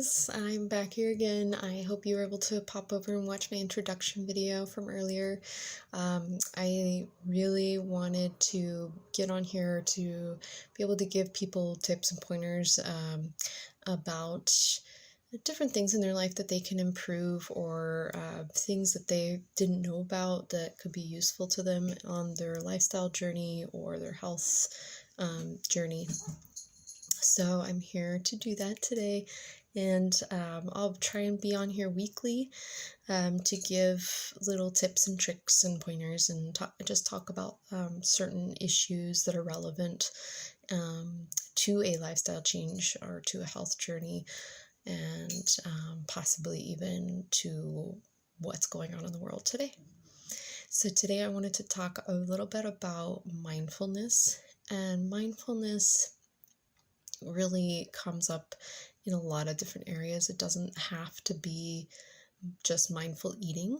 guys, I'm back here again. I hope you were able to pop over and watch my introduction video from earlier. I really wanted to get on here to be able to give people tips and pointers about different things in their life that they can improve, or things that they didn't know about that could be useful to them on their lifestyle journey or their health journey. So I'm here to do that today, and I'll try and be on here weekly to give little tips and tricks and pointers, and just talk about certain issues that are relevant to a lifestyle change or to a health journey, and possibly even to what's going on in the world today. So today I wanted to talk a little bit about mindfulness, and mindfulness really comes up in a lot of different areas. It doesn't have to be just mindful eating.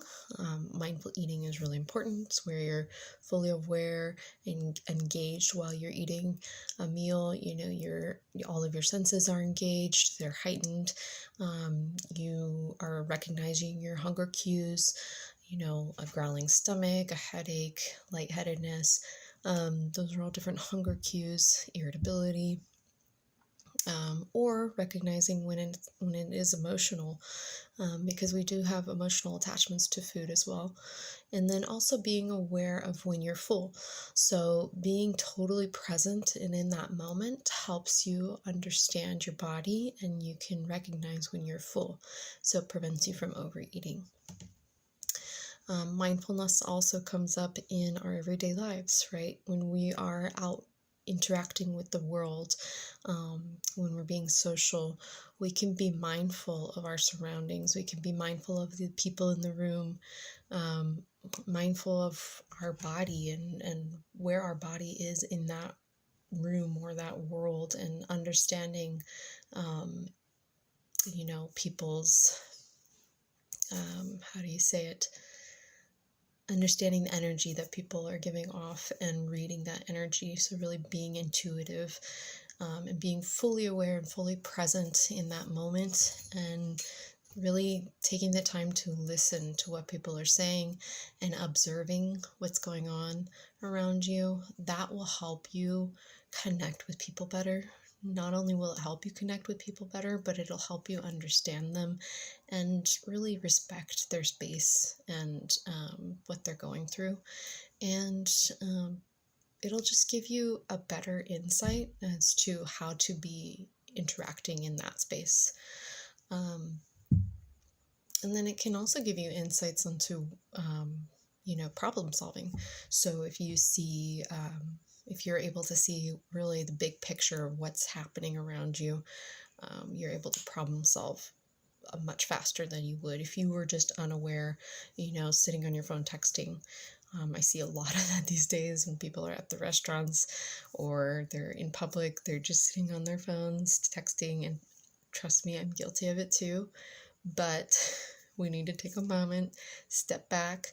Mindful eating is really important. It's where you're fully aware and engaged while you're eating a meal. All of your senses are engaged, they're heightened. You are recognizing your hunger cues, a growling stomach, a headache, lightheadedness. Those are all different hunger cues, irritability. Or recognizing when it is emotional, because we do have emotional attachments to food as well. And then also being aware of when you're full. So being totally present and in that moment helps you understand your body, and you can recognize when you're full. So it prevents you from overeating. Mindfulness also comes up in our everyday lives, right? When we are out interacting with the world, when we're being social, we can be mindful of our surroundings. We can be mindful of the people in the room, mindful of our body and where our body is in that room or that world, and understanding, people's, how do you say it? Understanding the energy that people are giving off and reading that energy. So really being intuitive, and being fully aware and fully present in that moment, and really taking the time to listen to what people are saying and observing what's going on around you. That will help you connect with people better. Not only will it help you connect with people better, but it'll help you understand them and really respect their space and what they're going through. And it'll just give you a better insight as to how to be interacting in that space. And then it can also give you insights into, problem solving. So if you see, if you're able to see really the big picture of what's happening around you, you're able to problem solve much faster than you would if you were just unaware, sitting on your phone texting. I see a lot of that these days when people are at the restaurants or they're in public, they're just sitting on their phones texting, and trust me, I'm guilty of it too. But we need to take a moment, step back,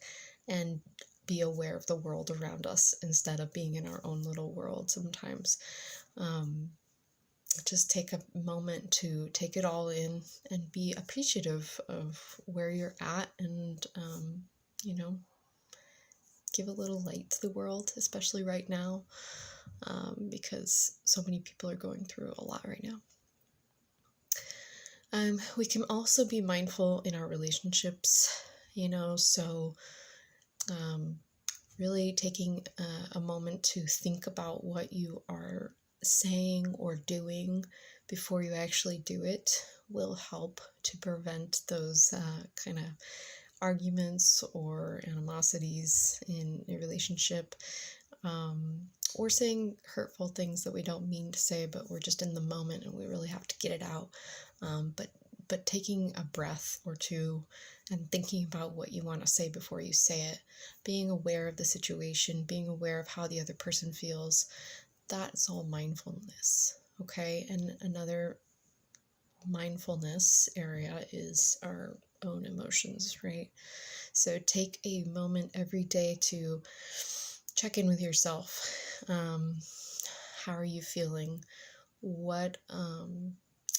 and be aware of the world around us instead of being in our own little world sometimes. Just take a moment to take it all in and be appreciative of where you're at, and, give a little light to the world, especially right now, because so many people are going through a lot right now. We can also be mindful in our relationships, so really taking a moment to think about what you are saying or doing before you actually do it will help to prevent those kind of arguments or animosities in a relationship, or saying hurtful things that we don't mean to say, but we're just in the moment and we really have to get it out. But taking a breath or two and thinking about what you want to say before you say it, being aware of the situation, being aware of how the other person feels, that's all mindfulness, okay? And another mindfulness area is our own emotions, right? So take a moment every day to check in with yourself. How are you feeling? What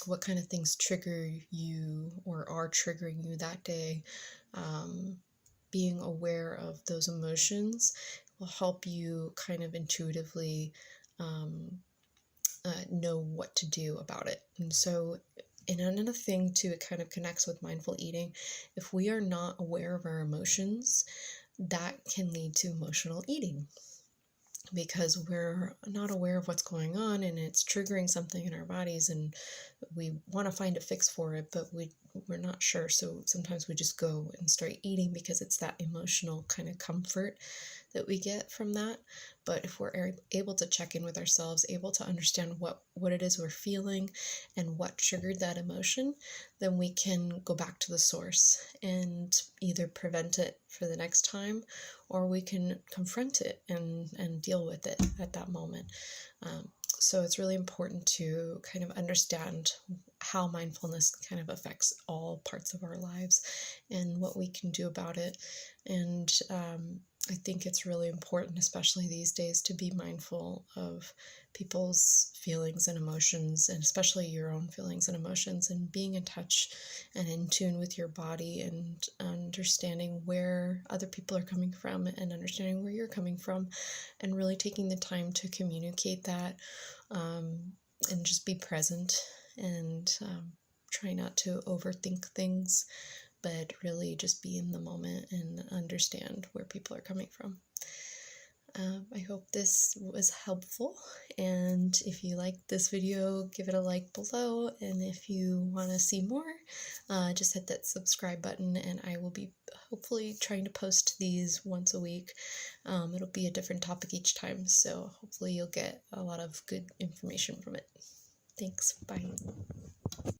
what kind of things trigger you or are triggering you that day. Being aware of those emotions will help you kind of intuitively know what to do about it. And so, and another thing too, it kind of connects with mindful eating. If we are not aware of our emotions, that can lead to emotional eating, because we're not aware of what's going on and it's triggering something in our bodies, and we want to find a fix for it, but we're not sure. So sometimes we just go and start eating because it's that emotional kind of comfort that we get from that. But if we're able to check in with ourselves, able to understand what it is we're feeling and what triggered that emotion, then we can go back to the source and either prevent it for the next time, or we can confront it and deal with it at that moment. So it's really important to kind of understand how mindfulness kind of affects all parts of our lives and what we can do about it. And I think it's really important, especially these days, to be mindful of people's feelings and emotions, and especially your own feelings and emotions, and being in touch and in tune with your body, and understanding where other people are coming from and understanding where you're coming from, and really taking the time to communicate that, and just be present, and try not to overthink things, but really just be in the moment and understand where people are coming from. I hope this was helpful, and if you liked this video, give it a like below, and if you want to see more, just hit that subscribe button, and I will be hopefully trying to post these once a week. It'll be a different topic each time, so hopefully you'll get a lot of good information from it. Thanks, bye.